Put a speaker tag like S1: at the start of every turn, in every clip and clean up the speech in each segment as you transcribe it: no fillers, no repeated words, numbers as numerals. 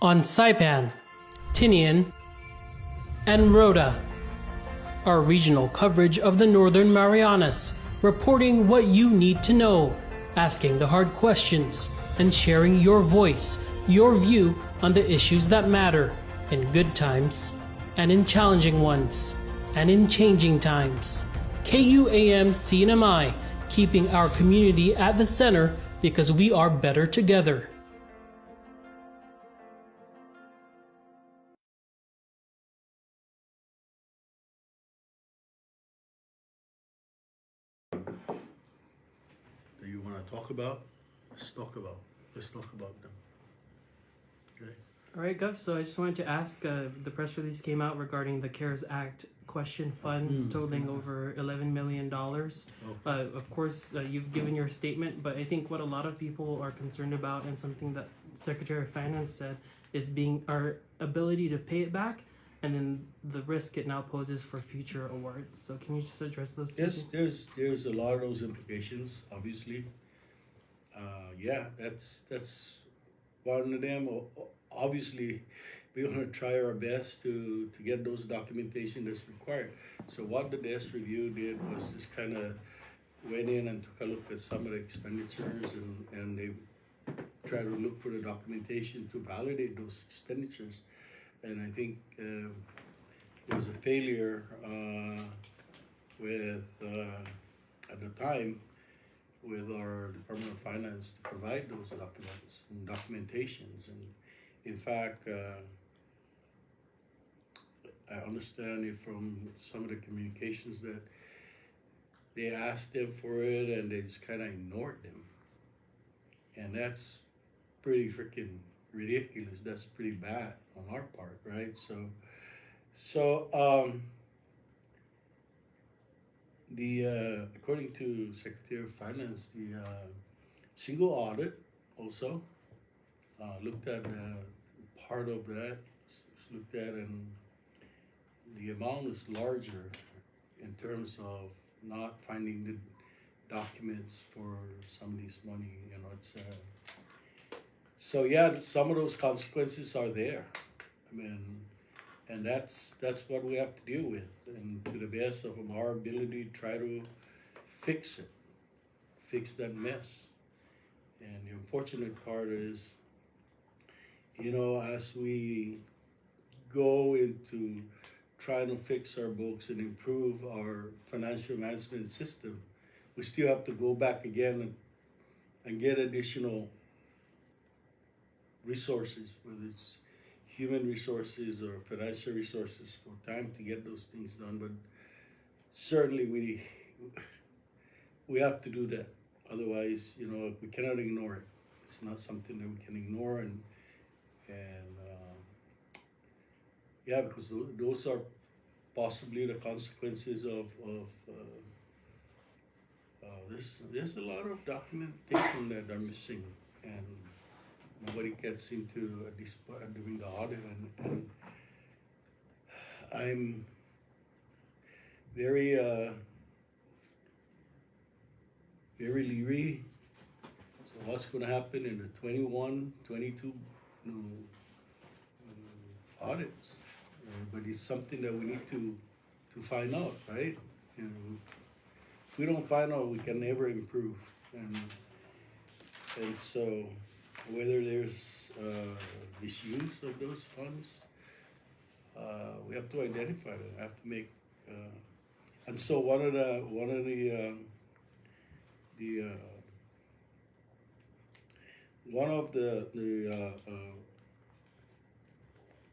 S1: on Saipan, Tinian, and Rhoda. Our regional coverage of the Northern Marianas, reporting what you need to know, asking the hard questions, and sharing your voice, your view on the issues that matter in good times and in challenging ones and in changing times. KUAM CNMI, keeping our community at the center because we are better together.
S2: Do you want to talk about? Let's talk about them. Okay.
S1: All right, Gov. So I just wanted to ask, the press release came out regarding the CARES Act question funds totaling over $11 million. Of course, you've given your statement, but I think what a lot of people are concerned about, and something that Secretary of Finance said, is our ability to pay it back, and then the risk it now poses for future awards. So can you just address those two
S2: Yes,
S1: things?
S2: there's a lot of those implications, obviously. That's one of them. Obviously, we're going to try our best to get those documentation that's required. So what the desk review did was just kind of went in and took a look at some of the expenditures, and they tried to look for the documentation to validate those expenditures. And I think there was a failure with at the time with our Department of Finance to provide those documents and documentations. And in fact, I understand it from some of the communications that they asked them for it and they just kind of ignored them. And that's pretty freaking ridiculous. That's pretty bad on our part, right? So according to Secretary of Finance, the single audit also looked at part of that, looked at, and the amount was larger in terms of not finding the documents for some of this money. You know, it's so yeah, some of those consequences are there. I mean, and that's what we have to deal with, and to the best of our ability, try to fix that mess. And the unfortunate part is, you know, as we go into trying to fix our books and improve our financial management system, we still have to go back again and get additional resources, whether it's human resources or financial resources, for time to get those things done. But certainly we have to do that. Otherwise, you know, we cannot ignore it. It's not something that we can ignore, and yeah, because those are possibly the consequences of there's a lot of documentation that are missing, and nobody gets into this doing the audit, and I'm very very leery. So what's going to happen in the 21, 22 audits? But it's something that we need to find out, right? You know, if we don't find out, we can never improve. And so whether there's misuse of those funds, we have to identify it. I have to make and so one of the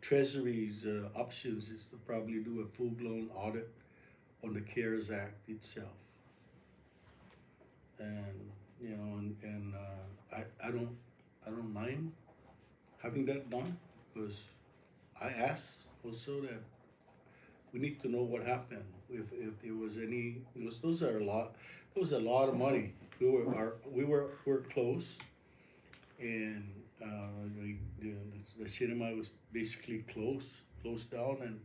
S2: Treasury's options is to probably do a full-blown audit on the CARES Act itself. And you know, and I don't mind having that done, because I asked also that we need to know what happened, if there was any, because those are a lot of money. We're close, and the CNMI was basically closed down, and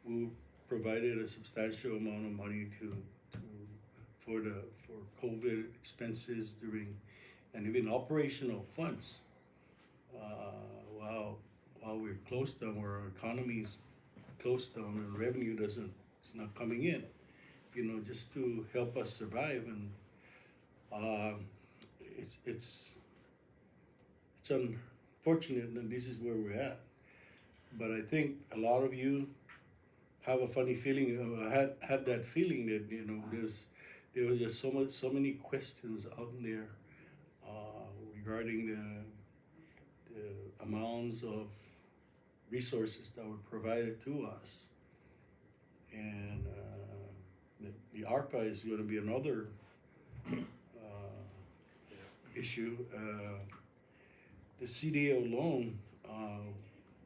S2: we provided a substantial amount of money for COVID expenses during, and even operational funds. while we're closed down, where our economy's closed down and revenue it's not coming in, you know, just to help us survive. And it's unfortunate that this is where we're at. But I think a lot of you have a funny feeling, had that feeling that, you know, there was just so many questions out there regarding the amounts of resources that were provided to us. And the ARPA is going to be another issue. The CDO loan,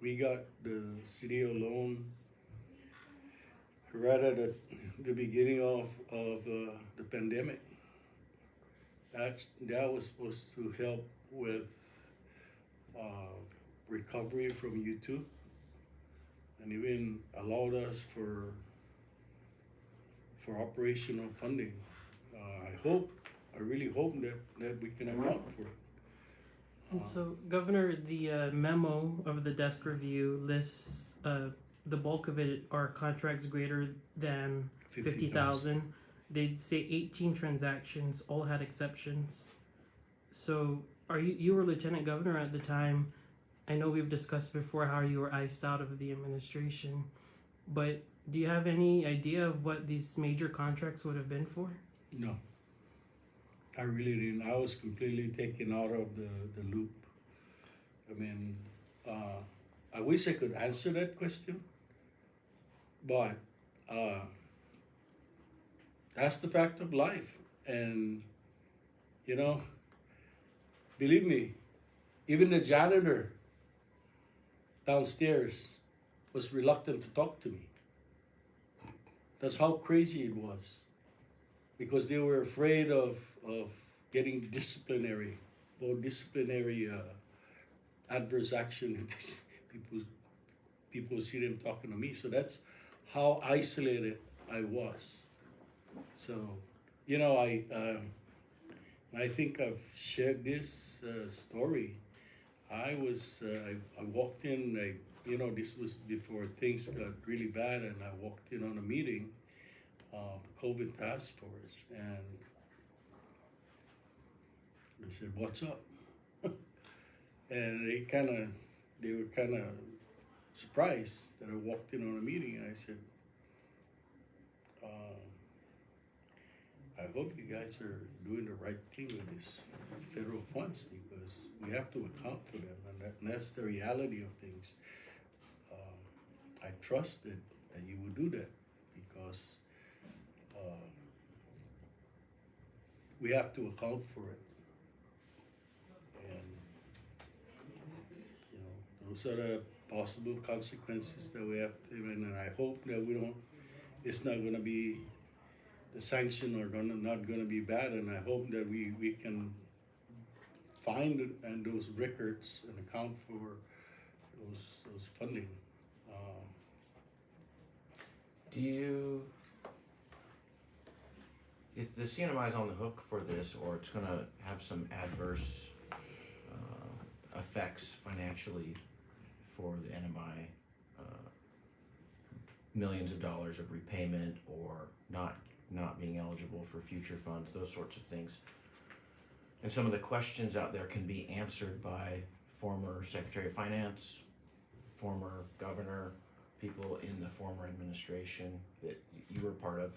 S2: we got the CDO loan right at the beginning of the pandemic. That was supposed to help with recovery from YouTube, and even allowed us for operational funding. I really hope that we can account for it.
S1: And so, Governor, the memo of the desk review lists the bulk of it are contracts greater than 50,000. They'd say 18 transactions, all had exceptions. So, you were Lieutenant Governor at the time. I know we've discussed before how you were iced out of the administration, but do you have any idea of what these major contracts would have been for?
S2: No, I really didn't. I was completely taken out of the loop. I mean, I wish I could answer that question, but that's the fact of life. And, you know, believe me, even the janitor downstairs was reluctant to talk to me. That's how crazy it was, because they were afraid of getting disciplinary adverse action. People see them talking to me. So that's how isolated I was. So, you know, I think I've shared this story. I walked in, you know, this was before things got really bad, and I walked in on a meeting, COVID task force, and I said, "What's up?" And they were kind of surprised that I walked in on a meeting, and I said, I hope you guys are doing the right thing with these federal funds, because we have to account for them, and that's the reality of things. I trusted that you would do that, because we have to account for it. And, you know, those are the possible consequences that we have to, and I hope that it's not going to be, the sanction not going to be bad, and I hope that we can find and those records and account for those funding.
S3: If the CNMI is on the hook for this, or it's going to have some adverse effects financially for the NMI, millions of dollars of repayment, or not being eligible for future funds, those sorts of things. And some of the questions out there can be answered by former Secretary of Finance, former governor, people in the former administration that you were part of.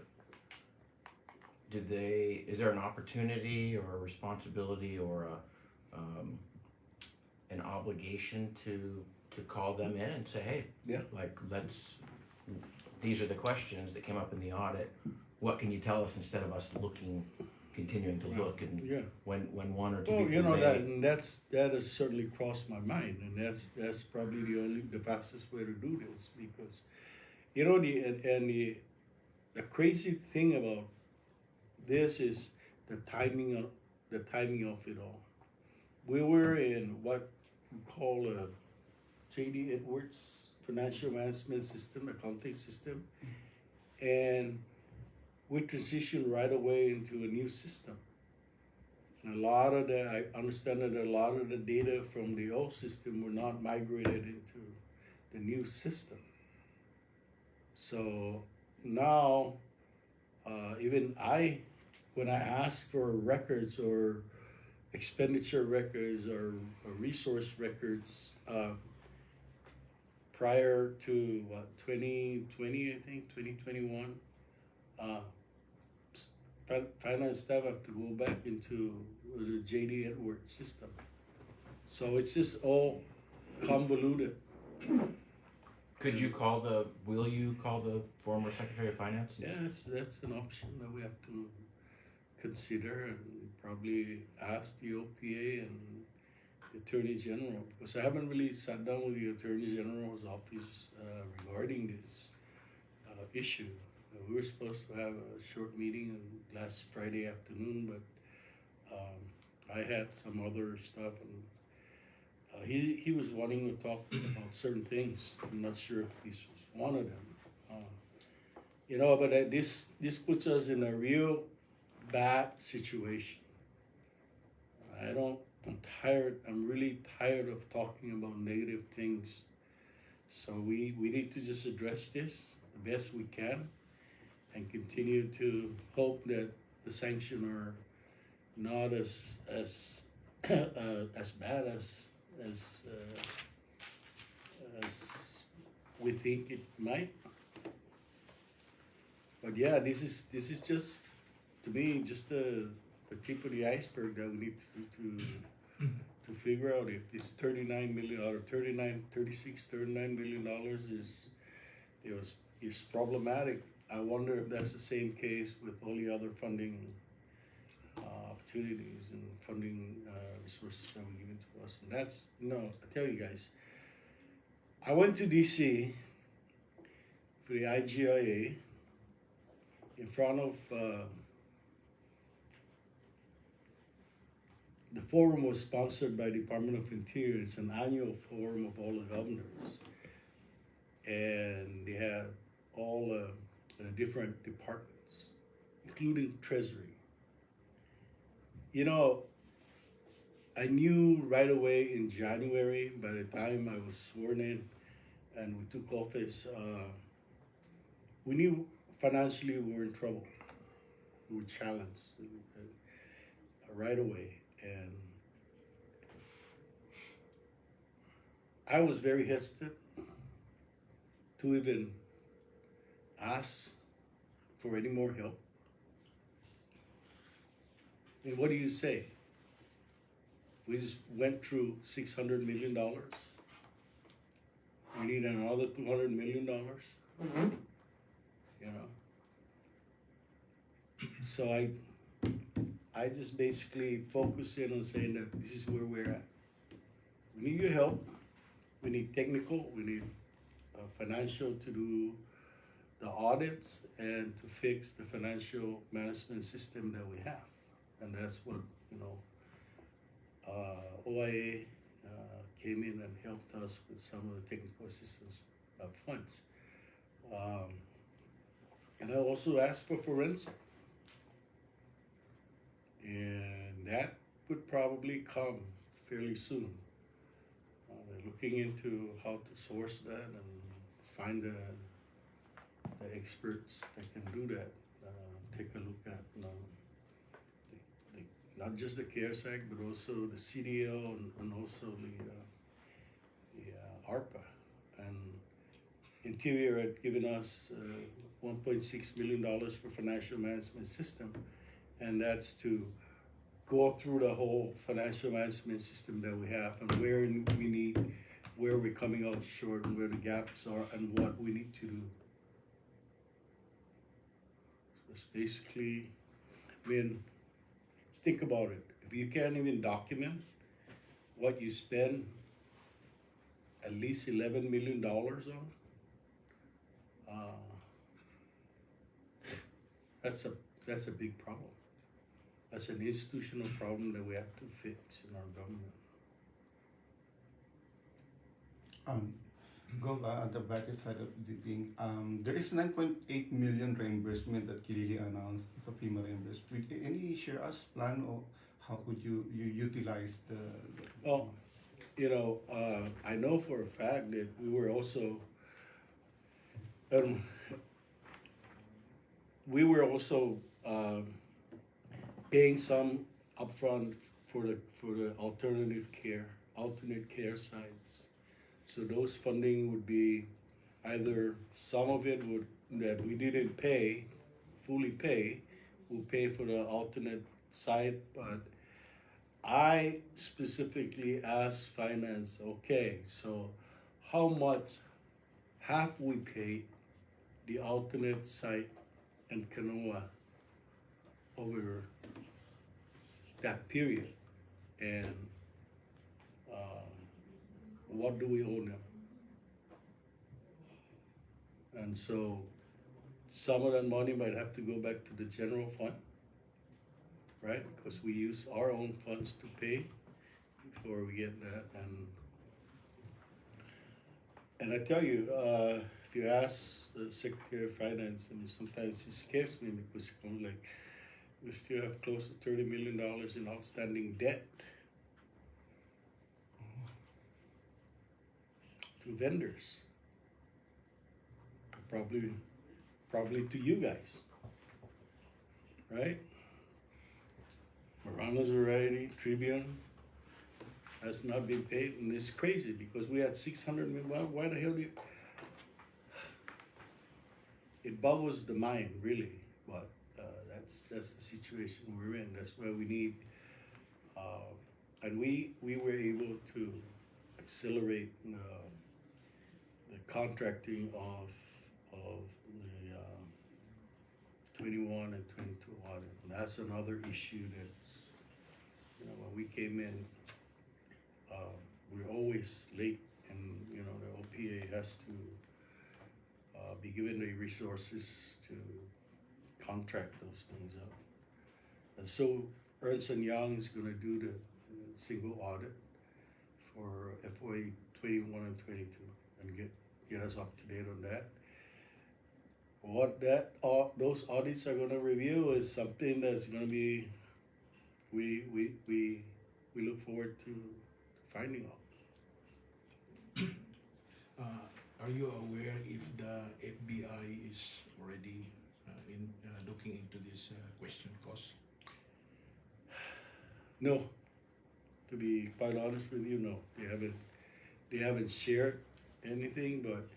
S3: Is there an opportunity or a responsibility or an obligation to call them in and say, hey,
S2: Yeah.
S3: like, these are the questions that came up in the audit. What can you tell us, instead of us continuing to look, and
S2: Yeah.
S3: when one or two
S2: Well,
S3: people
S2: you know,
S3: may-
S2: that has certainly crossed my mind, and that's probably the fastest way to do this, because, you know, the crazy thing about this is the timing of it all. We were in what we call a J.D. Edwards financial management system, accounting system, and we transitioned right away into a new system. And a lot of I understand that a lot of the data from the old system were not migrated into the new system. So now, even when I ask for records or expenditure records or resource records, prior to 2020, I think 2021, uh, finance staff have to go back into the JD Edwards system. So it's just all convoluted.
S3: Will you call the former Secretary of Finance?
S2: Yeah, that's an option that we have to consider and probably ask the OPA and the Attorney General, because I haven't really sat down with the Attorney General's office regarding this issue. We were supposed to have a short meeting last Friday afternoon, but I had some other stuff, and he was wanting to talk about certain things. I'm not sure if this was one of them. But this puts us in a real bad situation. I'm tired. I'm really tired of talking about negative things. So we need to just address this the best we can, and continue to hope that the sanctions are not as bad as we think it might. But yeah, this is just, to me, just the tip of the iceberg that we need to figure out if this 39 million out of 39 million dollars is problematic. I wonder if that's the same case with all the other funding opportunities and funding resources that were given to us. And that's, I tell you guys, I went to DC for the IGIA in front of the forum was sponsored by the Department of Interior. It's an annual forum of all the governors, and they had all different departments, including Treasury. I knew right away in January, by the time I was sworn in and we took office, we knew financially we were in trouble. We were challenged right away. And I was very hesitant to even ask for any more help. And what do you say? We just went through $600 million. We need another $200 million. So I just basically focus in on saying that this is where we're at. We need your help. We need technical. We need financial to do the audits and to fix the financial management system that we have. And that's what, OIA came in and helped us with some of the technical assistance funds. And I also asked for forensic. And that would probably come fairly soon. They're looking into how to source that and find the experts that can do that. Take a look at not just the CARES Act, but also the CDL and also the ARPA. And Interior had given us $1.6 million for financial management system, and that's to go through the whole financial management system that we have and where we're coming out short and where the gaps are and what we need to do. So it's basically, let's think about it. If you can't even document what you spend at least $11 million on, that's a big problem. That's an institutional problem that we have to fix in our government.
S4: Go on the budget side of the thing. There is 9.8 million reimbursement that Kilili announced for FEMA reimbursement. Any share us plan or how could you utilize the
S2: Well, I know for a fact that we were also, um, paying some upfront for the alternate care sites. So those funding would be either some of it would that we didn't fully pay, we'll pay for the alternate site, but I specifically asked finance, okay, so how much have we paid the alternate site in Kanoa over that period? And what do we owe them? And so some of that money might have to go back to the general fund, right? Because we use our own funds to pay before we get that. And I tell you, if you ask the Secretary of Finance, I mean, sometimes it scares me because I'm like, we still have close to $30 million in outstanding debt to vendors. Probably to you guys, right? Marano's Variety, Tribune has not been paid, and it's crazy because we had 600 million. Why the hell do you? It boggles the mind, really. But that's the situation we're in. That's why we need, and we were able to accelerate the contracting of the 21 and 22 audit. And that's another issue that's, when we came in, we're always late, and the OPA has to be given the resources to contract those things out. And so Ernst & Young is going to do the single audit for FY 21 and 22 and get us up to date on that. What those audits are going to review is something that's going to be we look forward to finding out.
S5: Are you aware if the FBI is already looking into this question cost?
S2: No, to be quite honest with you, no, they haven't shared anything. But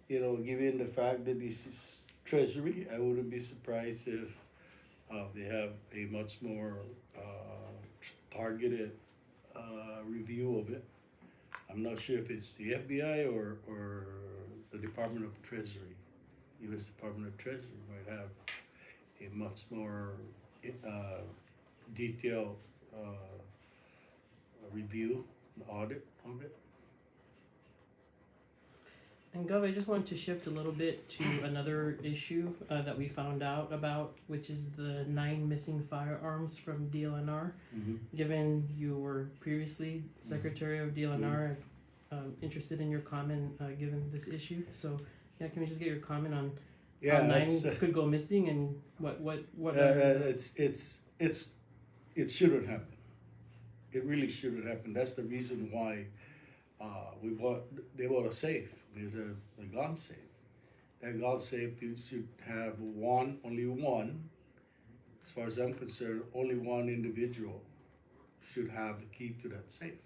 S2: given the fact that this is Treasury, I wouldn't be surprised if they have a much more targeted review of it. I'm not sure if it's the FBI or the Department of Treasury. U.S. Department of Treasury might have a much more detailed review and audit of it.
S1: And Gov, I just wanted to shift a little bit to another issue that we found out about, which is the 9 missing firearms from DLNR.
S2: Mm-hmm.
S1: Given you were previously Secretary of DLNR, interested in your comment given this issue. So, can we just get your comment on how 9 could go missing and what?
S2: It shouldn't happen. It really shouldn't happen. That's the reason why they bought a safe. There's a gun safe. That gun safe should have only one. As far as I'm concerned, only one individual should have the key to that safe,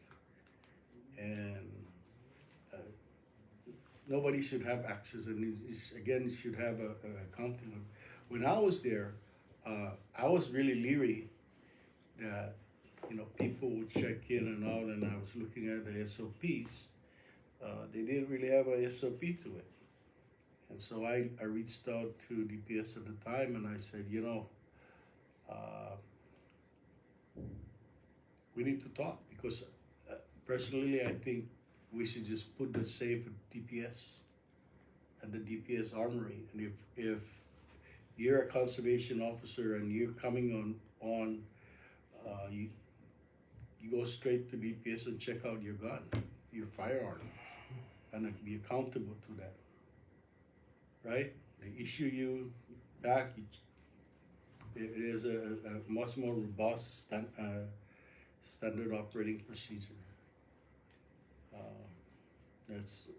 S2: and nobody should have access. And it should have a accounting. When I was there, I was really leery that people would check in and out, and I was looking at the SOPs. They didn't really have a SOP to it. And so I reached out to DPS at the time and I said, we need to talk, because personally I think we should just put the safe at DPS, at the DPS armory. And if you're a conservation officer and you're coming on you go straight to DPS and check out your gun, your firearm, and be accountable to that, right? They issue you back. It is a much more robust standard operating procedure. That's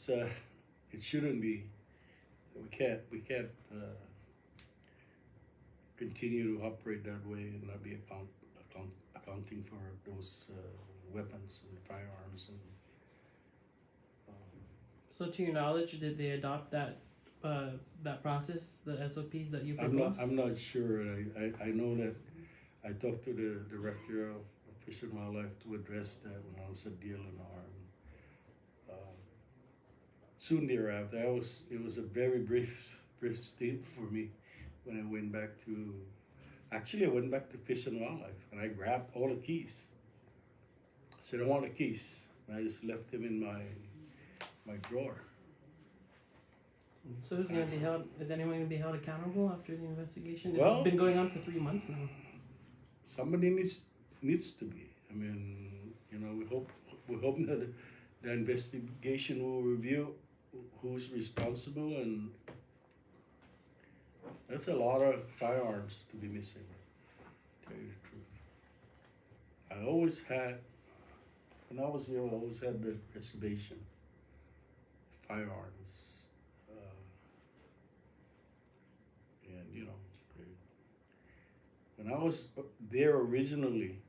S2: it shouldn't be. We can't continue to operate that way and not be accounting for those weapons and firearms and.
S1: So, to your knowledge, did they adopt that process, the SOPs that you proposed?
S2: I'm not sure. I know that I talked to the director of Fish and Wildlife to address that when I was at DLNR. Soon thereafter, it was a very brief stint for me when I went back to. Actually, I went back to Fish and Wildlife and I grabbed all the keys. I said, I want the keys. And I just left them in my drawer.
S1: So who's going to be held? Is anyone going to be held accountable after the investigation?
S2: Well,
S1: It's been going on for 3 months now.
S2: Somebody needs to be. I mean, we hope that the investigation will reveal who's responsible, and that's a lot of firearms to be missing. To tell you the truth, when I was there, I always had the reservation. Firearms, and when I was there originally,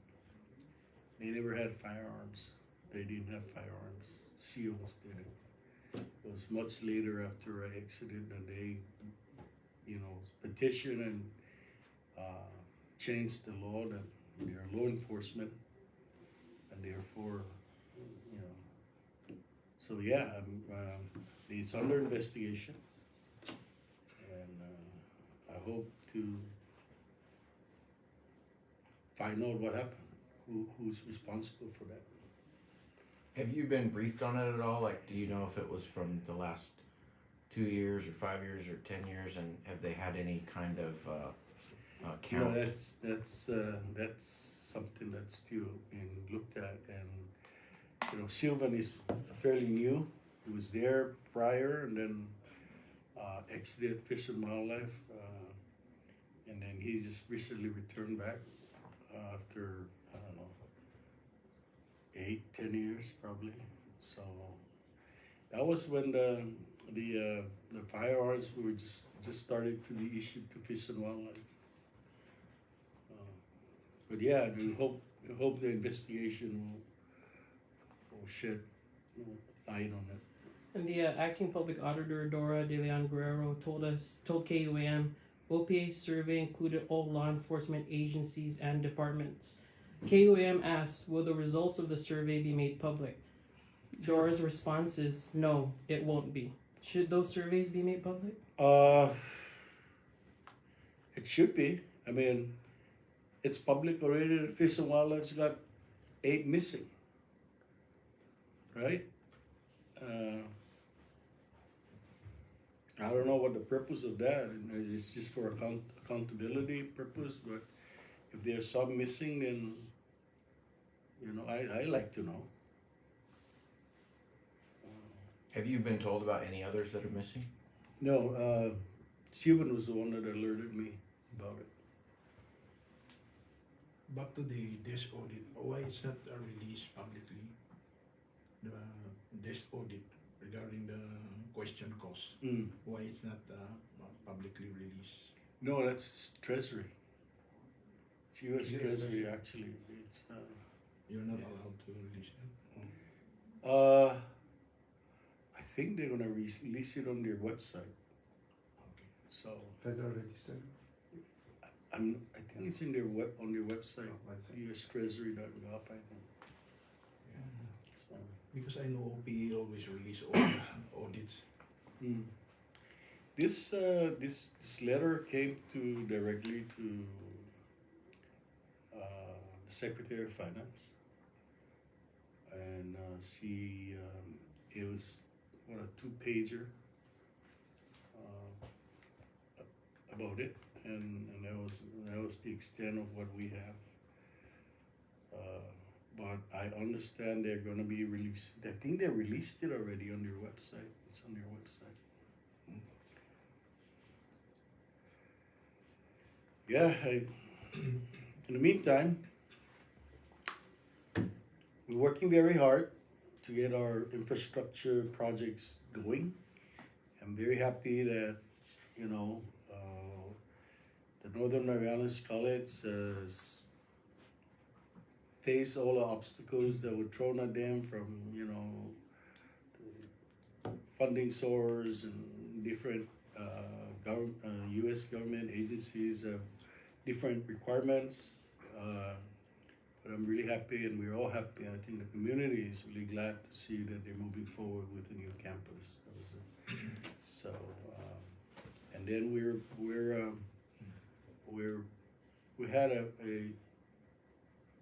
S2: they never had firearms. They didn't have firearms. SEALs did it. It was much later after I exited that they, petitioned and changed the law that they're law enforcement, and therefore, So yeah, it's under investigation, and I hope to find out what happened, who's responsible for that.
S3: Have you been briefed on it at all? Like, do you know if it was from the last 2 years or 5 years or 10 years, and have they had any kind of count?
S2: That's something that's still being looked at, and Sylvan is fairly new. He was there prior, and then exited Fish and Wildlife, and then he just recently returned back after 8-10 years probably. So that was when the firearms were just started to be issued to Fish and Wildlife. But yeah, we hope the investigation will shed light on it.
S1: And the acting public auditor, Dora De Leon Guerrero, told KUAM, OPA's survey included all law enforcement agencies and departments. KUAM asked, will the results of the survey be made public? Dora's response is, no, it won't be. Should those surveys be made public?
S2: It should be. I mean, it's public already. The Fish and Wildlife's got 8 missing, right? I don't know what the purpose of that. It's just for accountability purpose. But if there's some missing, then I like to know.
S3: Have you been told about any others that are missing?
S2: No, Sylvan was the one that alerted me about it.
S5: Back to the desk audit, why is not released publicly? The desk audit regarding the question cost, why it's not publicly released?
S2: No, that's Treasury. It's U.S.
S5: Yes,
S2: Treasury actually. It's
S5: You're not allowed to release it.
S2: I think they're gonna release it on their website.
S5: Okay.
S2: So
S4: Federal Register.
S2: I think it's in their on their website, USTreasury.gov, I think. So,
S5: Because I know OPE always release audits.
S2: This letter came directly to the Secretary of Finance, and it was a 2-pager about it, and that was the extent of what we have. But I understand they're going to be released. I think they released it already on their website. It's on their website. Yeah, in the meantime, we're working very hard to get our infrastructure projects going. I'm very happy that, you know, the Northern Marianas College has faced all the obstacles that were thrown at them from, you know, the funding source and different U.S. government agencies have different requirements. But I'm really happy, and we're all happy. I think the community is really glad to see that they're moving forward with the new campus. So, and then we had a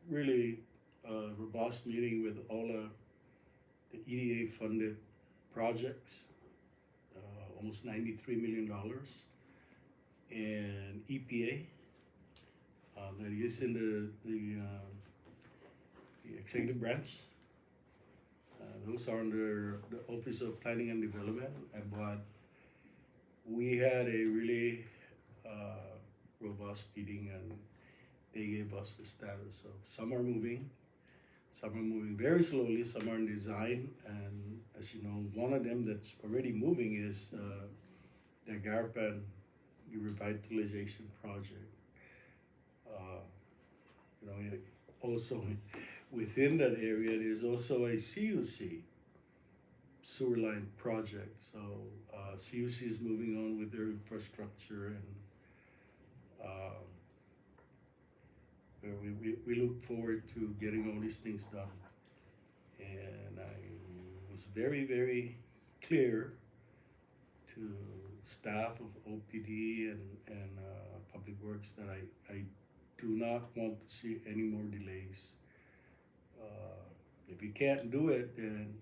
S2: really robust meeting with all the EDA funded projects, almost $93 million, and EPA that is in the executive branch. Those are under the Office of Planning and Development, but we had a really robust meeting, and they gave us the status of some are moving very slowly, some are in design, and as you know, one of them that's already moving is the Garapan revitalization project. You know, also within that area, there's also a CUC sewer line project. So CUC is moving on with their infrastructure, and we look forward to getting all these things done. And I was very, very clear to staff of OPD and Public Works that I do not want to see any more delays. If you can't do it, then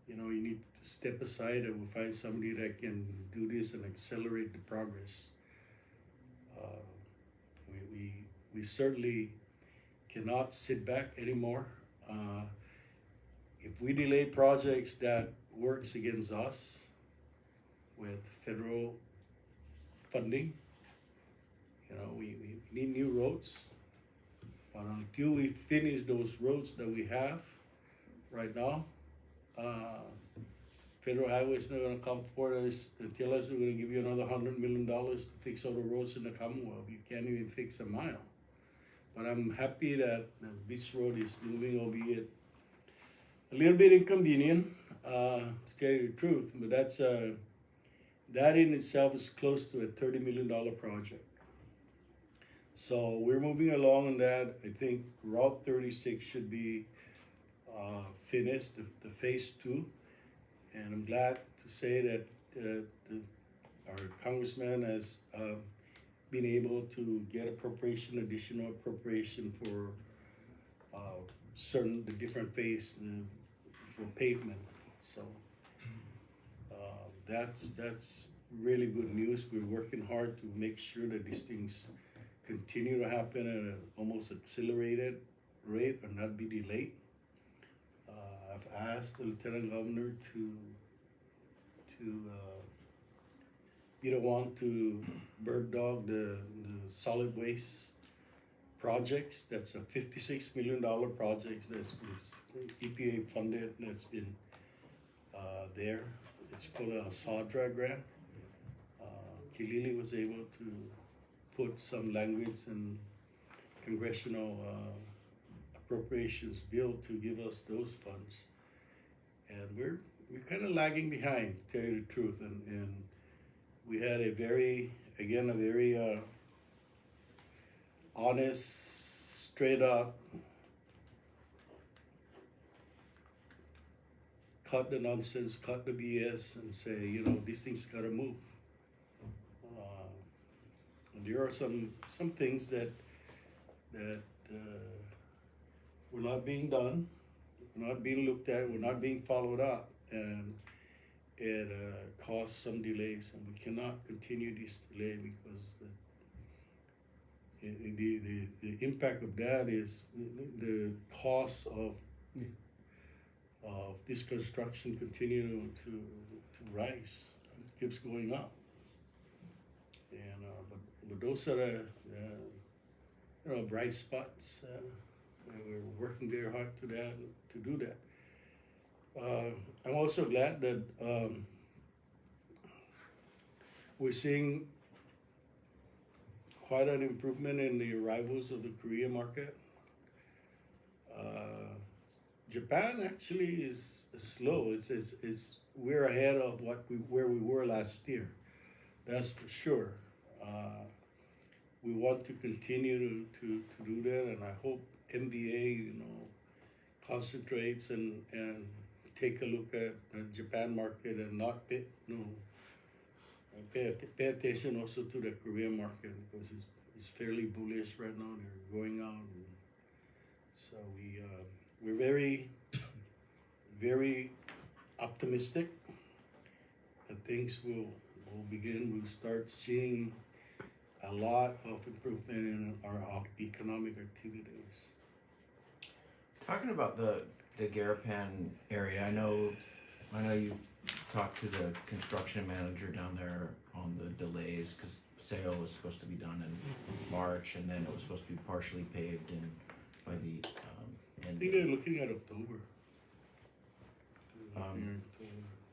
S2: you know you need to step aside and we'll find somebody that can do this and accelerate the progress. We certainly cannot sit back anymore. If we delay projects that works against us with federal funding, you know, we need new roads. But until we finish those roads that we have right now, Federal Highway is not gonna come forward and tell us we're gonna give you another $100 million to fix all the roads in the Commonwealth. You can't even fix a mile. But I'm happy that this road is moving, albeit a little bit inconvenient, to tell you the truth. But that in itself is close to a $30 million project. So we're moving along on that. I think Route 36 should be finished, the phase 2. And I'm glad to say that our congressman has been able to get additional appropriation for the different phase for pavement. So that's really good news. We're working hard to make sure that these things continue to happen at an almost accelerated rate or not be delayed. I've asked the Lieutenant Governor to be the one to bird dog the solid waste projects. That's a $56 million project that's been EPA funded, that's been there. It's called a SADRA grant. Kilili was able to put some language in congressional appropriations bill to give us those funds. And we're kind of lagging behind, to tell you the truth. And we had a very honest, straight up, cut the nonsense, cut the BS, and say, you know, these things gotta move. And there are some things that were not being done, were not being looked at, were not being followed up, and it caused some delays. And we cannot continue this delay because the impact of that is the cost of this construction continue to rise. It keeps going up. And but those are bright spots. And we're working very hard to do that. I'm also glad that we're seeing quite an improvement in the arrivals of the Korean market. Japan actually is slow. It's we're ahead of where we were last year. That's for sure. We want to continue to do that, and I hope MVA, concentrates and take a look at the Japan market and not pay attention also to the Korean market, because it's fairly bullish right now. They're going out, and so we're very, very optimistic that things will begin. We'll start seeing a lot of improvement in our economic activities.
S3: Talking about the Garapan area, I know you've talked to the construction manager down there on the delays, because sale was supposed to be done in March, and then it was supposed to be partially paved by the
S2: I
S3: end.
S2: think they're looking at October.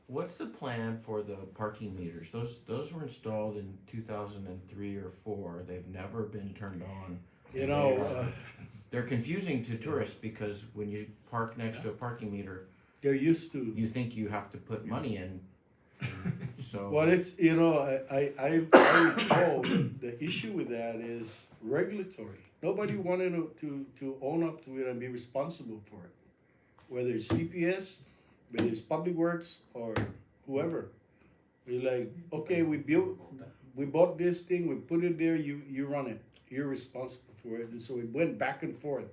S3: What's the plan for the parking meters? Those were installed in 2003 or 4. They've never been turned on. They're confusing to tourists, because when you park next to a parking meter,
S2: they're used to.
S3: you think you have to put money in. So
S2: Well, it's I recall the issue with that is regulatory. Nobody wanted to own up to it and be responsible for it, whether it's DPS, whether it's Public Works, or whoever. We're like, okay, we bought this thing, we put it there, you run it, you're responsible for it. And so we went back and forth.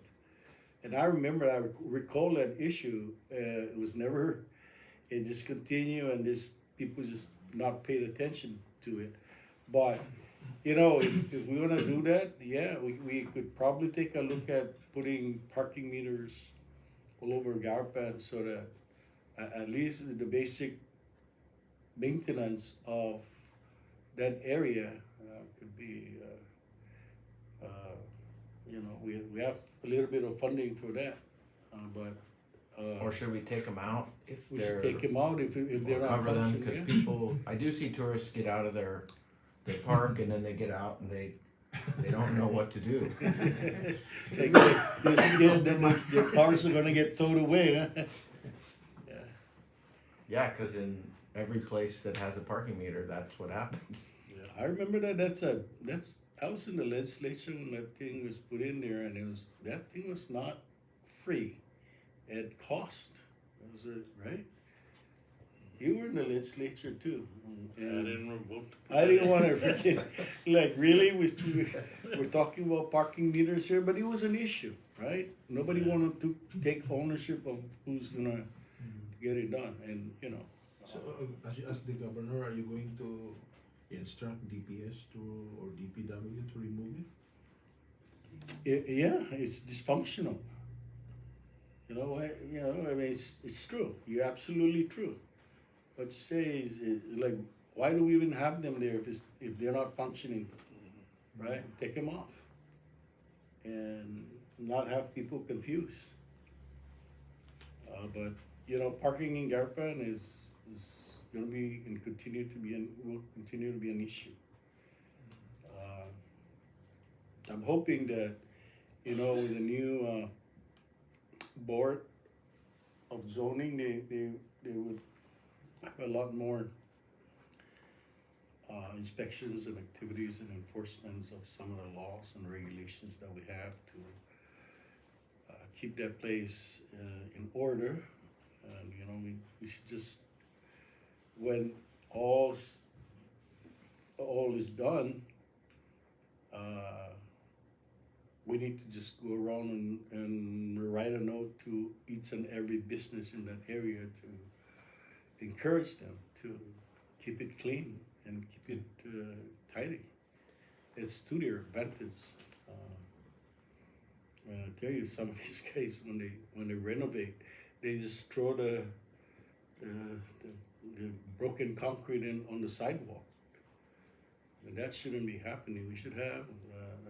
S2: And I recall that issue. It was never, it just continued, and people just not paid attention to it. But if we want to do that, yeah, we could probably take a look at putting parking meters all over Garapan, so that at least the basic maintenance of that area could be, we have a little bit of funding for that, but.
S3: or should we take them out if
S2: We
S3: they're?
S2: should take them out if they're not
S3: cover them,
S2: functioning.
S3: because
S2: Yeah.
S3: people. I do see tourists get out of they park, and then they get out and they don't know what to do.
S2: They're scared that their cars are gonna get towed away, huh?
S3: Yeah, because in every place that has a parking meter, that's what happens.
S2: Yeah, I remember I was in the legislature when that thing was put in there, and that thing was not free. It cost. That was it, right? You were in the legislature too.
S6: I didn't vote.
S2: I didn't want to freaking, really, we're talking about parking meters here, but it was an issue, right? Nobody wanted to take ownership of who's gonna get it done, and
S5: So, as the governor, are you going to instruct DPS or DPW to remove it?
S2: yeah, it's dysfunctional. I mean, it's true. You're absolutely true. What you say is like, why do we even have them there if they're not functioning, right? Take them off, and not have people confused. But parking in Garapan is going to be and will continue to be an issue. I'm hoping that with the new board of zoning, they would have a lot more inspections and activities and enforcements of some of the laws and regulations that we have to keep that place in order. And we should just, when all is done, we need to just go around and write a note to each and every business in that area to encourage them to keep it clean and keep it tidy. It's to their advantage. And I tell you, some of these guys, when they renovate, they just throw the broken concrete on the sidewalk. And that shouldn't be happening. We should have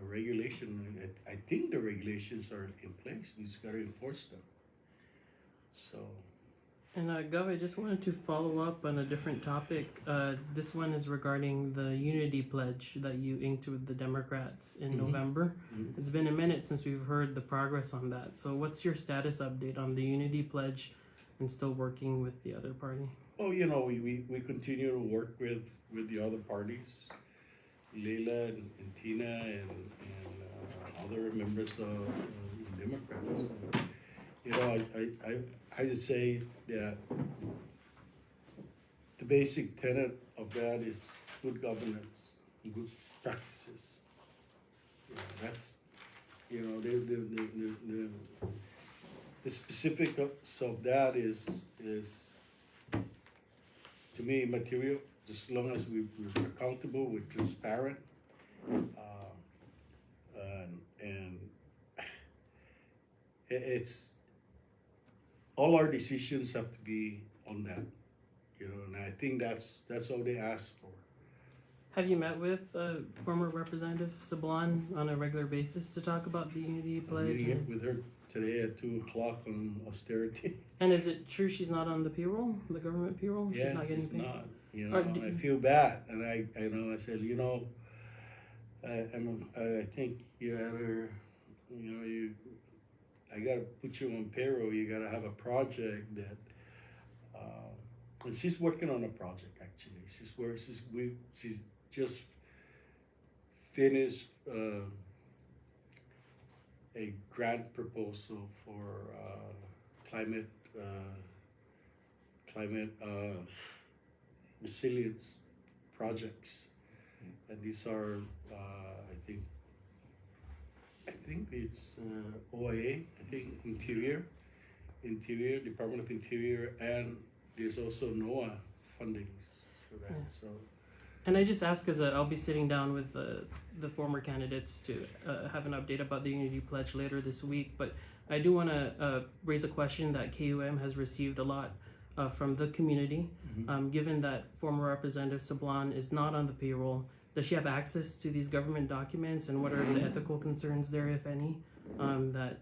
S2: a regulation. I think the regulations are in place. We just got to enforce them. So,
S1: And Gov, I just wanted to follow up on a different topic. This one is regarding the unity pledge that you inked with the Democrats in November. It's been a minute since we've heard the progress on that. So what's your status update on the unity pledge and still working with the other party?
S2: oh, you know, we continue to work with the other parties, Leila and Tina and other members of Democrats. You know, I just say that the basic tenet of that is good governance and good practices. You know, that's, you know, the specifics of that is to me material, just as long as we're accountable, we're transparent, and it's all our decisions have to be on that, you know, and I think that's all they ask for.
S1: Have you met with former Representative Sablan on a regular basis to talk about the unity
S2: I'm
S1: pledge?
S2: meeting with her today at 2:00 on austerity.
S1: And is it true she's not on the payroll, the government payroll?
S2: Yeah,
S1: she's not getting
S2: she's
S1: paid?
S2: not. You
S1: Or
S2: know, I feel bad, and I said, you know, I think you had her, you know, I gotta put you on payroll. You gotta have a project that, and she's working on a project actually. She's just finished a grant proposal for climate resilience projects, and these are I think it's OIA, I think Interior, Department of Interior, and there's also NOAA fundings for that.
S1: Yeah.
S2: So
S1: And I just ask because I'll be sitting down with the former candidates to have an update about the Unity Pledge later this week. But I do want to raise a question that KUM has received a lot from the community. Given that former Representative Sablan is not on the payroll, does she have access to these government documents, and what are the ethical concerns there, if any, that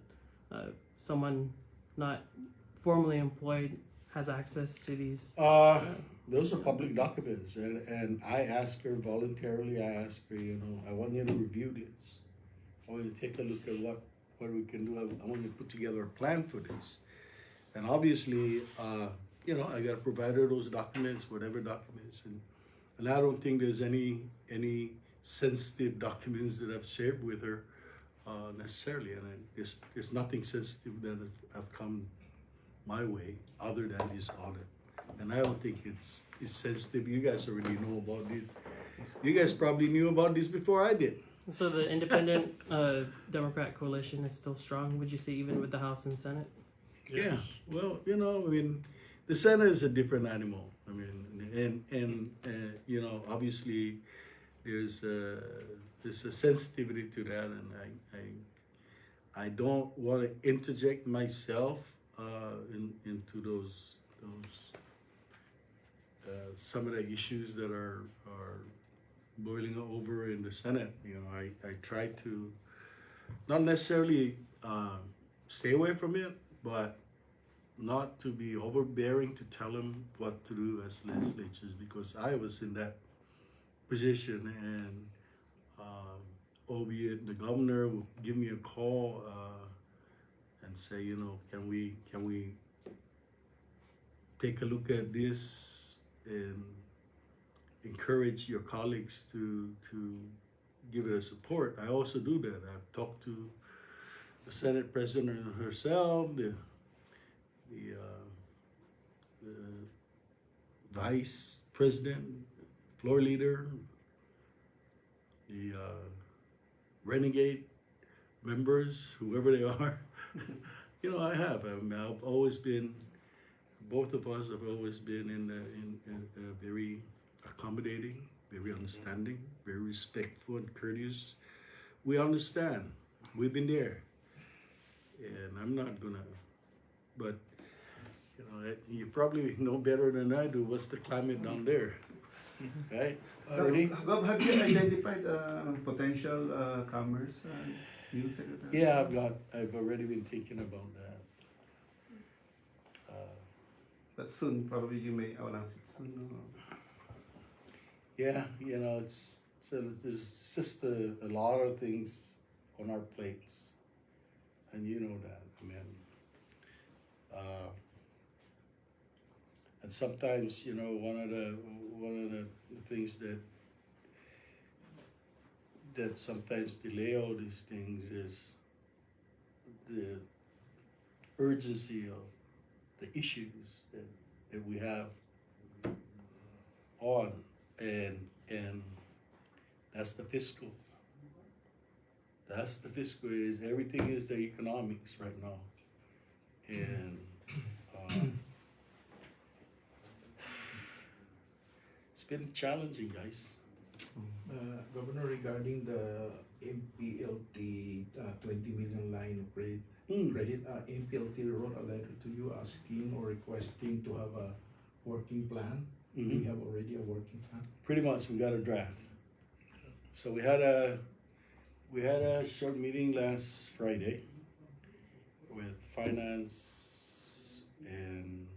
S1: someone not formally employed has access to these?
S2: those are public documents, and I asked her voluntarily. I asked her, you know, I want you to review this. I want you to take a look at what we can do. I want you to put together a plan for this. And obviously, you know, I got to provide her those documents, whatever documents, and I don't think there's any sensitive documents that I've shared with her necessarily, and there's nothing sensitive that have come my way other than this audit. And I don't think it's sensitive. You guys already know about it. You guys probably knew about this before I did.
S1: So the independent Democrat coalition is still strong, would you say, even with the House and Senate?
S2: Yeah. Well, you know, I mean, the Senate is a different animal. I mean, and you know, obviously, there's a sensitivity to that, and I don't want to interject myself into those some of the issues that are boiling over in the Senate. You know, I try to not necessarily stay away from it, but not to be overbearing to tell them what to do as legislatures, because I was in that position, and albeit the governor will give me a call and say, you know, can we take a look at this and encourage your colleagues to give it a support. I also do that. I've talked to the Senate President herself, the Vice President, floor leader, the renegade members, whoever they are. You know, I have. I've always been. Both of us have always been in very accommodating, very understanding, very respectful and courteous. We understand. We've been there, and I'm not gonna. But you know, you probably know better than I do. What's the climate down there? right?
S5: Uh,
S2: Ready?
S4: Gov, have you identified potential commerce, new secretary?
S2: Yeah, I've already been thinking about that.
S4: But soon, probably you may announce it soon. No?
S2: Yeah, you know, there's just a lot of things on our plates, and you know that. I mean, and sometimes, you know, one of the things that sometimes delay all these things is the urgency of the issues that we have on, and that's the fiscal. That's the fiscal, is everything is the economics right now. And it's been challenging, guys.
S5: Governor, regarding the MPLT 20 million line of credit, MPLT wrote a letter to you asking or requesting to have a working plan. Do
S2: Mhm.
S5: you have already a working plan?
S2: Pretty much, we got a draft. So we had a short meeting last Friday with finance and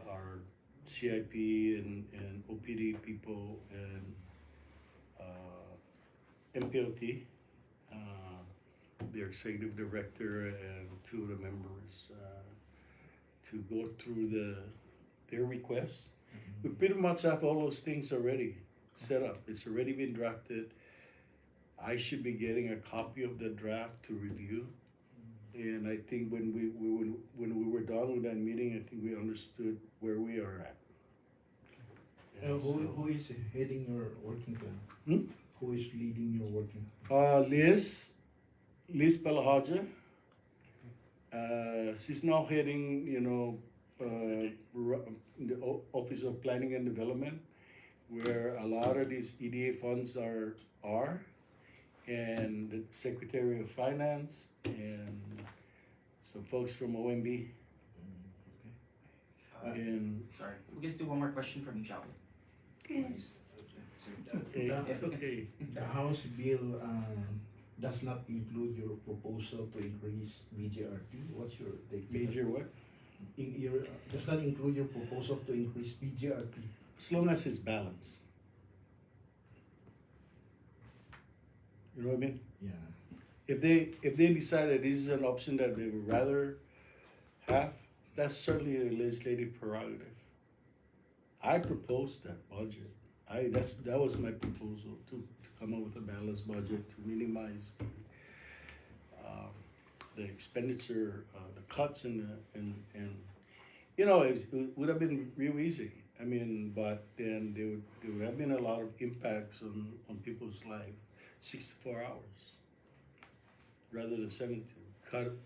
S2: our CIP and OPD people and MPLT, their executive director and two of the members to go through their requests. We pretty much have all those things already set up. It's already been drafted. I should be getting a copy of the draft to review. And I think when we were done with that meeting, I think we understood where we are at. And
S5: Who is heading your working plan?
S2: Hmm?
S5: Who is leading your working plan?
S2: Liz Palahaja. She's now heading, you know, the Office of Planning and Development, where a lot of these EDA funds are, and the Secretary of Finance and some folks from OMB. And
S6: Sorry, we can just do one more question from each other. Please.
S2: it's okay.
S5: The House bill does not include your proposal to increase BJRT. What's your take?
S2: Major what?
S5: Does not include your proposal to increase BJRT.
S2: As long as it's balanced. You know what I mean?
S5: Yeah.
S2: If they decide that this is an option that they would rather have, that's certainly a legislative prerogative. I proposed that budget. That was my proposal to come up with a balanced budget to minimize the expenditure, the cuts and you know, it would have been real easy. I mean, but then there would have been a lot of impacts on people's life. 64 hours rather than 72. Cut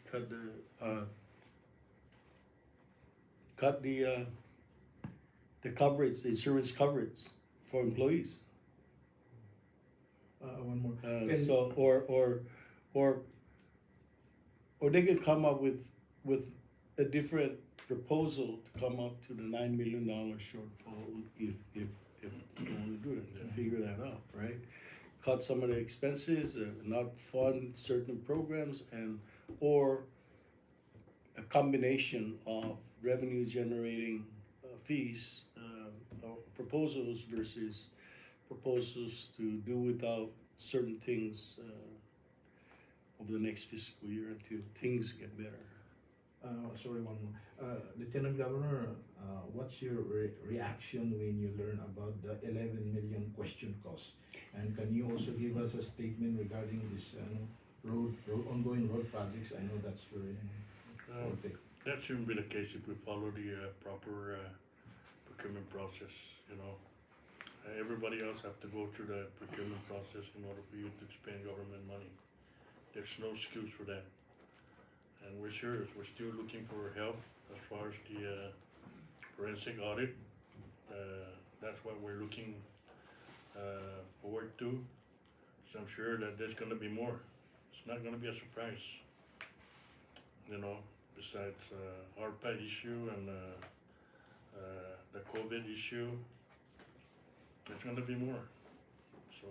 S2: the coverage, the insurance coverage for employees.
S5: One more.
S2: So or they could come up with a different proposal to come up to the $9 million shortfall if you want to do it, to figure that out, right? Cut some of the expenses, not fund certain programs, or a combination of revenue generating fees or proposals versus proposals to do without certain things over the next fiscal year until things get better.
S5: Sorry, one more. Lieutenant Governor, what's your reaction when you learn about the 11 million question cost? And can you also give us a statement regarding this ongoing road projects? I know that's very important.
S7: That shouldn't be the case if we follow the proper procurement process, you know. Everybody else have to go through the procurement process in order for you to spend government money. There's no excuse for that. And we're still looking for help as far as the forensic audit. That's what we're looking forward to. So I'm sure that there's gonna be more. It's not gonna be a surprise. You know, besides ARPA issue and the COVID issue, there's gonna be more. So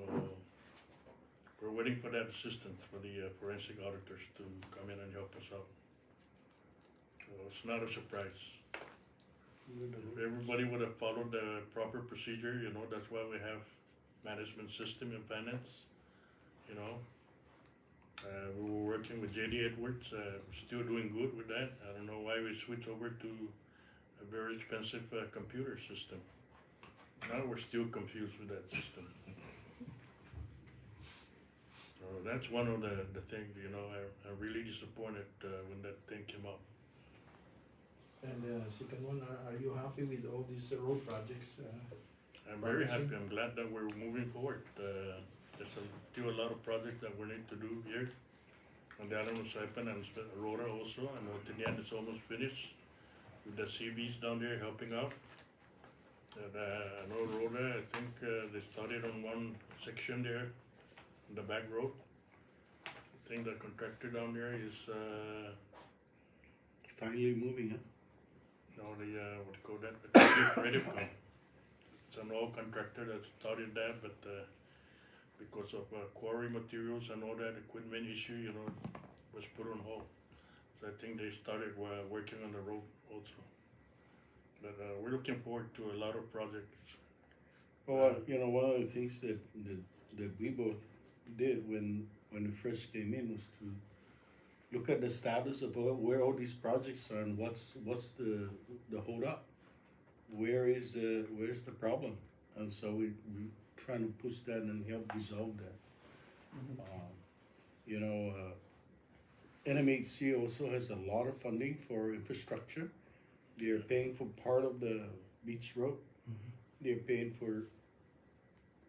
S7: we're waiting for that assistance for the forensic auditors to come in and help us out. So it's not a surprise. If everybody would have followed the proper procedure, you know, that's why we have management system in finance, you know. We were working with JD Edwards, still doing good with that. I don't know why we switched over to a very expensive computer system. Now we're still confused with that system. So that's one of the things, you know, I'm really disappointed when that thing came up.
S5: And second one, are you happy with all these road projects?
S7: I'm very
S5: Progressing?
S7: happy, I'm glad that we're moving forward. There's still a lot of projects that we need to do here. On the island of Saipan and Rhoda also, and Otinian is almost finished with the CVs down there helping out. And I know Rhoda, I think they started on one section there, on the back road. I think the contractor down there is,
S2: Finally moving, huh?
S7: no, what do you call that? Revitalization. It's an old contractor that started that, but because of quarry materials and all that equipment issue, you know, was put on hold. So I think they started working on the road also. But we're looking forward to a lot of projects.
S2: Well, you know, one of the things that we both did when we first came in was to look at the status of where all these projects are and what's the hold up. Where's the problem? And so we trying to push that and help resolve that. You know, NMHC also has a lot of funding for infrastructure. They're paying for part of the beach road. They're paying for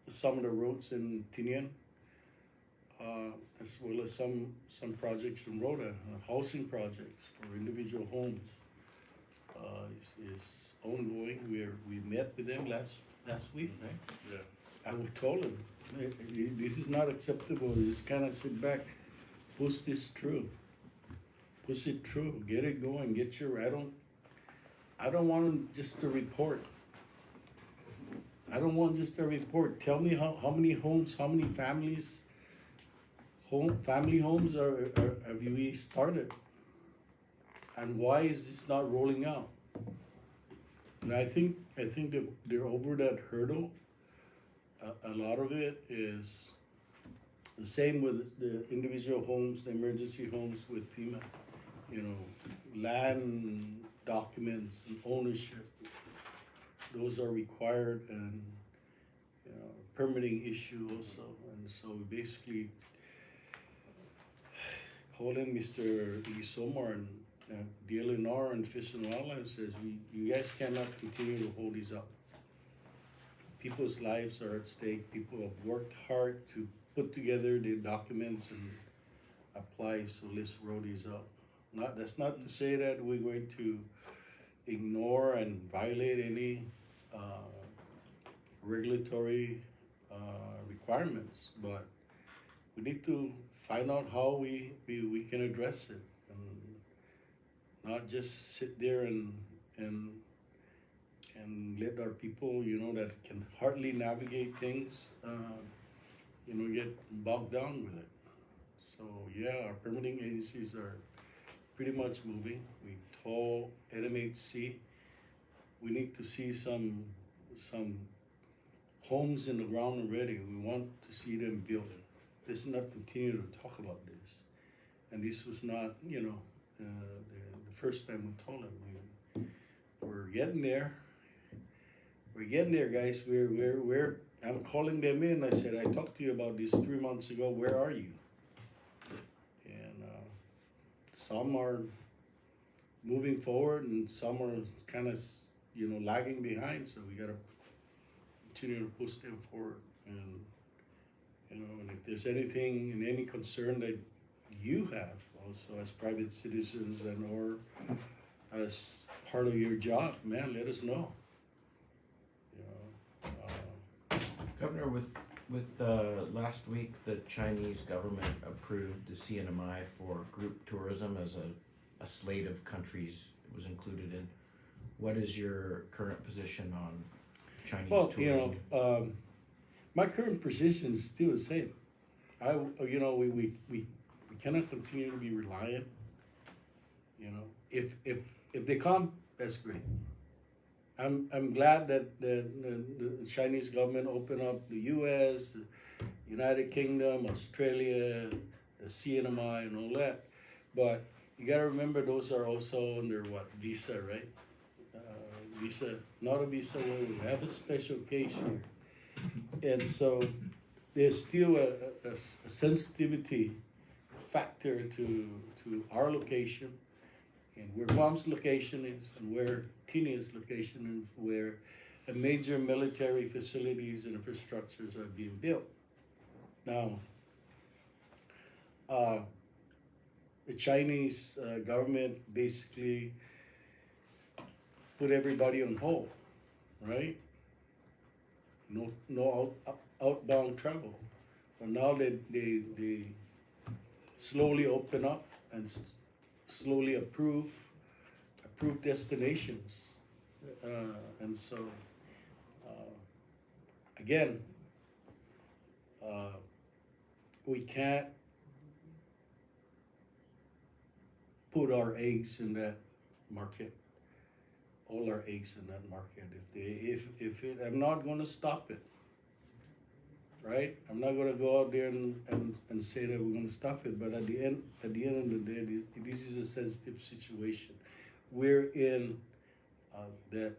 S2: some of the roads in Tinian, as well as some projects in Rhoda, housing projects for individual homes. Is ongoing. We met with them last week, right?
S7: Yeah.
S2: I would told them, this is not acceptable. Just kind of sit back, push this through, push it through, get it going, get your. I don't want just a report. I don't want just a report. Tell me how many homes, how many families, family homes have you started, and why is this not rolling out? And I think that they're over that hurdle. A lot of it is the same with the individual homes, the emergency homes with FEMA. You know, land documents and ownership. Those are required, and you know, permitting issue also. And so we basically called in Mr. Igisomar and DLNR and Fish and Wildlife says, you guys cannot continue to hold these up. People's lives are at stake. People have worked hard to put together the documents and apply, so let's roll these up. That's not to say that we're going to ignore and violate any regulatory requirements, but we need to find out how we can address it, and not just sit there and let our people, you know, that can hardly navigate things, you know, get bogged down with it. So yeah, our permitting agencies are pretty much moving. We told NMHC we need to see some homes in the ground already. We want to see them built. Let's not continue to talk about this. And this was not, you know, the first time we told them. We're getting there. We're getting there, guys. I'm calling them in. I said, I talked to you about this 3 months ago. Where are you? And some are moving forward, and some are kind of, you know, lagging behind. So we gotta continue to push them forward. And you know, and if there's anything and any concern that you have, also as private citizens and or as part of your job, man, let us know.
S3: Governor, with last week, the Chinese government approved the CNMI for group tourism as a slate of countries it was included in. What is your current position on Chinese
S2: Well,
S3: tourism?
S2: my current position is still the same. We cannot continue to be reliant. If they come, that's great. I'm glad that the Chinese government opened up the U.S., United Kingdom, Australia, the CNMI, and all that. But you got to remember, those are also under what, visa, right? Visa, not a visa waiver. We have a special case here, and so there's still a sensitivity factor to our location, and where Guam's location is, and where Tinian's location is, where a major military facilities and infrastructures are being built. Now, the Chinese government basically put everybody on hold, right? No outbound travel. But now they slowly open up and slowly approve destinations. And so, again, we can't put our eggs in that market, all our eggs in that market. I'm not gonna stop it, right? I'm not gonna go out there and say that we're gonna stop it, but at the end of the day, this is a sensitive situation. We're in that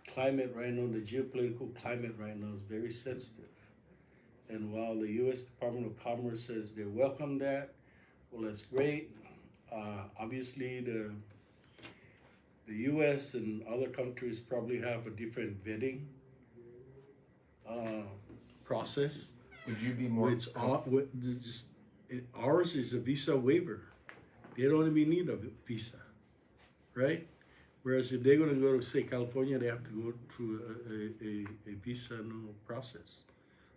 S2: climate right now, the geopolitical climate right now is very sensitive. And while the U.S. Department of Commerce says they welcome that, well, that's great. Obviously, the U.S. and other countries probably have a different vetting process.
S3: Would you be more?
S2: Ours is a visa waiver. They don't even need a visa, right? Whereas if they're going to go to, say, California, they have to go through a visa process.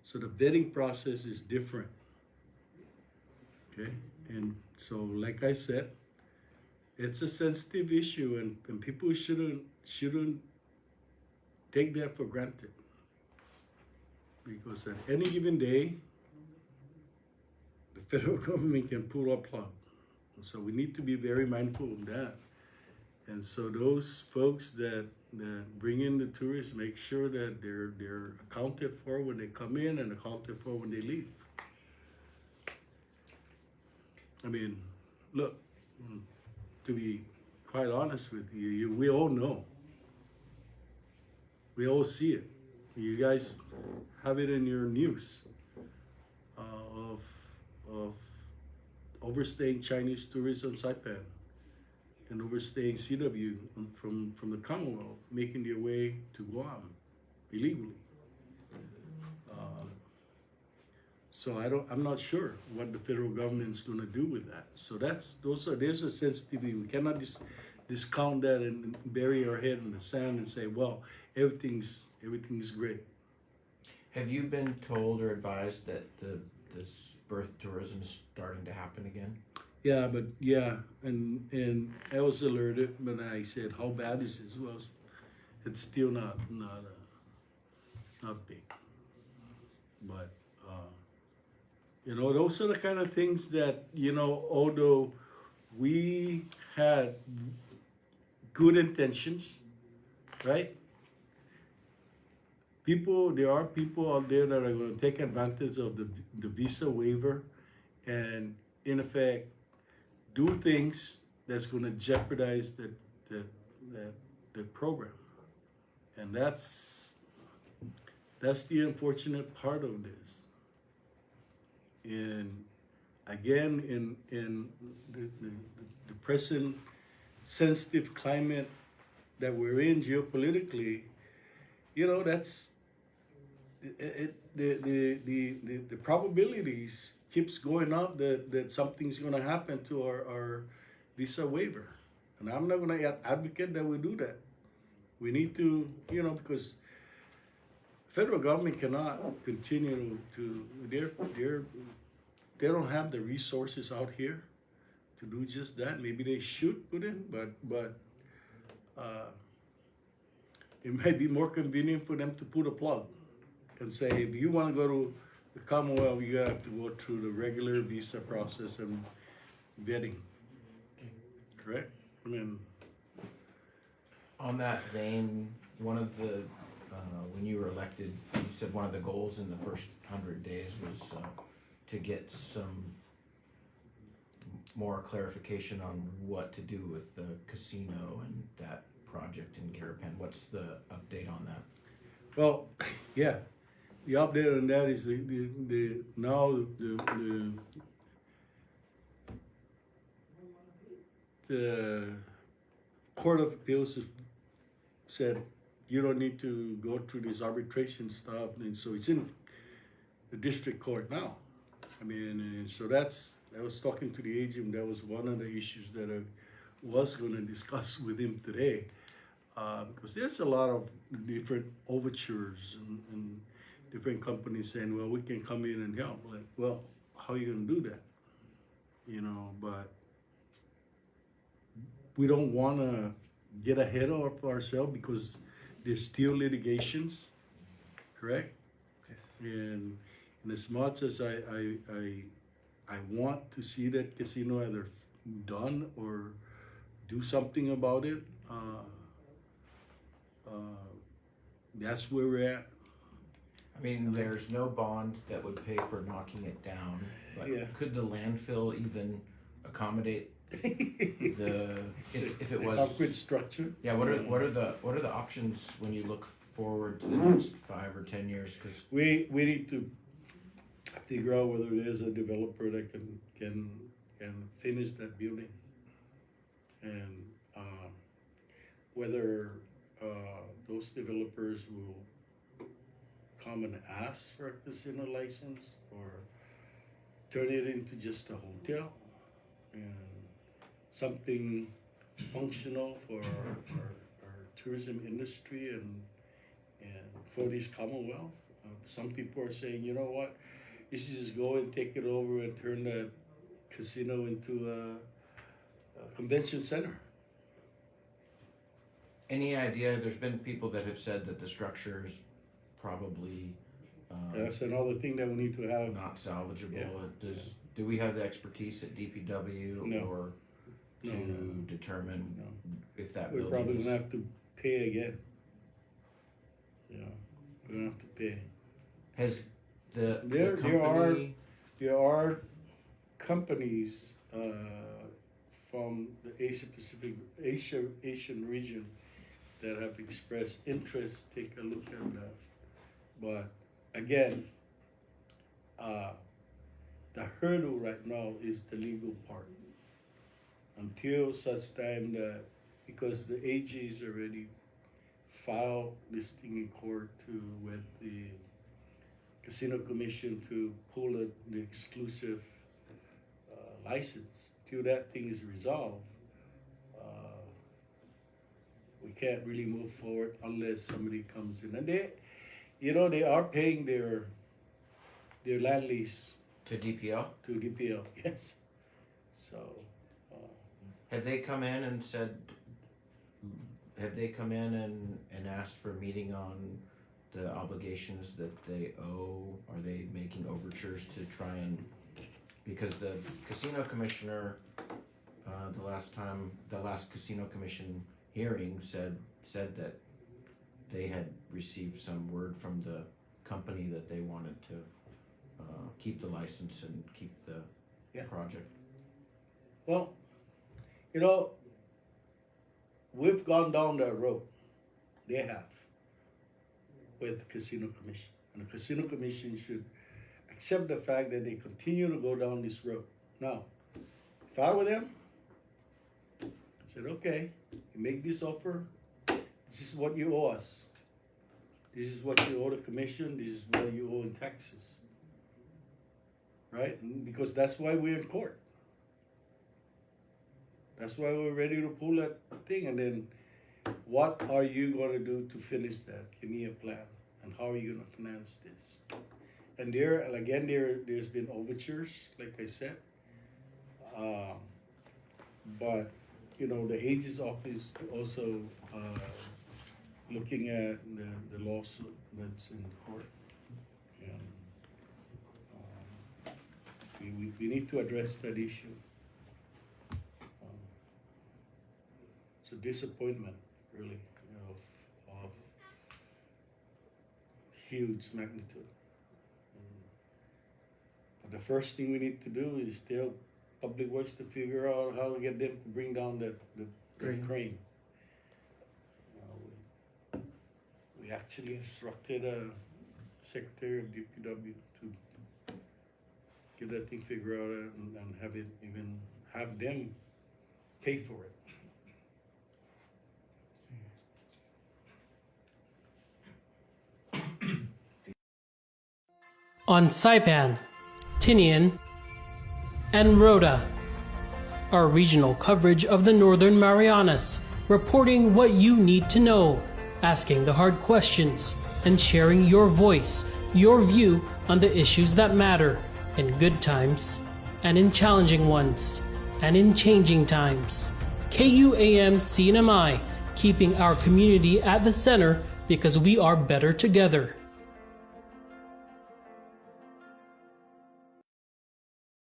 S2: So the vetting process is different. Okay, and so like I said, it's a sensitive issue, and people shouldn't take that for granted, because at any given day, the federal government can pull a plug. And so we need to be very mindful of that. And so those folks that bring in the tourists, make sure that they're accounted for when they come in and accounted for when they leave. I mean, look, to be quite honest with you, we all know. We all see it. You guys have it in your news of overstaying Chinese tourists on Saipan and overstaying CW from the Commonwealth, making their way to Guam illegally. So I'm not sure what the federal government's going to do with that. So there's a sensitivity. We cannot discount that and bury our head in the sand and say, well, everything's great.
S3: Have you been told or advised that this birth tourism is starting to happen again?
S2: Yeah, and I was alerted when I said, how bad is this? Well, it's still not big, but those are the kind of things that, although we had good intentions, right? There are people out there that are going to take advantage of the visa waiver and, in effect, do things that's going to jeopardize the program. And that's the unfortunate part of this. And again, in the present sensitive climate that we're in geopolitically, that's the probabilities keeps going up that something's going to happen to our visa waiver. And I'm not going to advocate that we do that. We need to, because federal government cannot continue they don't have the resources out here to do just that. Maybe they should put in, but it might be more convenient for them to put a plug and say, if you wanna go to the Commonwealth, you have to go through the regular visa process and vetting. Correct? I mean,
S3: On that vein, one of the, when you were elected, you said one of the goals in the first 100 days was to get some more clarification on what to do with the casino and that project in Garapan. What's the update on that?
S2: well, yeah, the update on that is the Court of Appeals has said you don't need to go through this arbitration stuff, and so it's in the district court now. I mean, and so I was talking to the agent, that was one of the issues that I was gonna discuss with him today. Because there's a lot of different overtures and different companies saying, well, we can come in and help. Like, well, how are you gonna do that? You know, but we don't wanna get ahead of ourselves because there's still litigations, correct? And as much as I want to see that casino either done or do something about it, that's where we're at.
S3: I mean, there's no bond that would pay for knocking it down, but
S2: Yeah.
S3: could the landfill even accommodate the, if it
S2: The
S3: was?
S2: concrete structure.
S3: Yeah, what are the options when you look forward to the next 5 or 10 years? Cause
S2: We need to figure out whether there's a developer that can finish that building. And whether those developers will come and ask for a casino license or turn it into just a hotel and something functional for our tourism industry and for this Commonwealth. Some people are saying, you know what, you should just go and take it over and turn the casino into a convention center.
S3: any idea, there's been people that have said that the structure is probably
S2: That's another thing that we need to have.
S3: not salvageable.
S2: Yeah.
S3: Do we have the expertise at DPW
S2: No.
S3: or to
S2: No.
S3: determine
S2: No.
S3: if that
S2: We're
S3: building
S2: probably
S3: is?
S2: gonna have to pay again. You know, we're gonna have to pay.
S3: Has the
S2: There
S3: company?
S2: There are companies from the Asian region that have expressed interest. Take a look at that. But again, the hurdle right now is the legal part. Until such time that, because the AG's already filed this thing in court with the Casino Commission to pull the exclusive license. Till that thing is resolved, we can't really move forward unless somebody comes in. And they are paying their land lease
S3: To DPL?
S2: to DPL, yes. So,
S3: Have they come in and said, have they come in and asked for a meeting on the obligations that they owe? Are they making overtures to try and, because the casino commissioner, the last casino commission hearing said that they had received some word from the company that they wanted to keep the license and keep the
S2: Yeah.
S3: project.
S2: well, we've gone down that road. They have with the Casino Commission. And the Casino Commission should accept the fact that they continue to go down this road. Now, if I were them, I said, okay, you make this offer, this is what you owe us. This is what you owe the commission, this is what you owe in taxes. Right? And because that's why we're in court. That's why we're ready to pull that thing. And then what are you going to do to finish that? Give me a plan. And how are you going to finance this? And there's been overtures, like I said. But, the AG's office also looking at the lawsuit that's in court. And we need to address that issue. It's a disappointment, really, of huge magnitude. But the first thing we need to do is tell Public Works to figure out how to get them to bring down the crane. We actually instructed Secretary of DPW to get that thing figured out and have them pay for it.
S1: On Saipan, Tinian, and Rhoda, our regional coverage of the Northern Marianas, reporting what you need to know, asking the hard questions, and sharing your voice, your view on the issues that matter in good times, and in challenging ones, and in changing times. KUAM CNMI, keeping our community at the center because we are better together.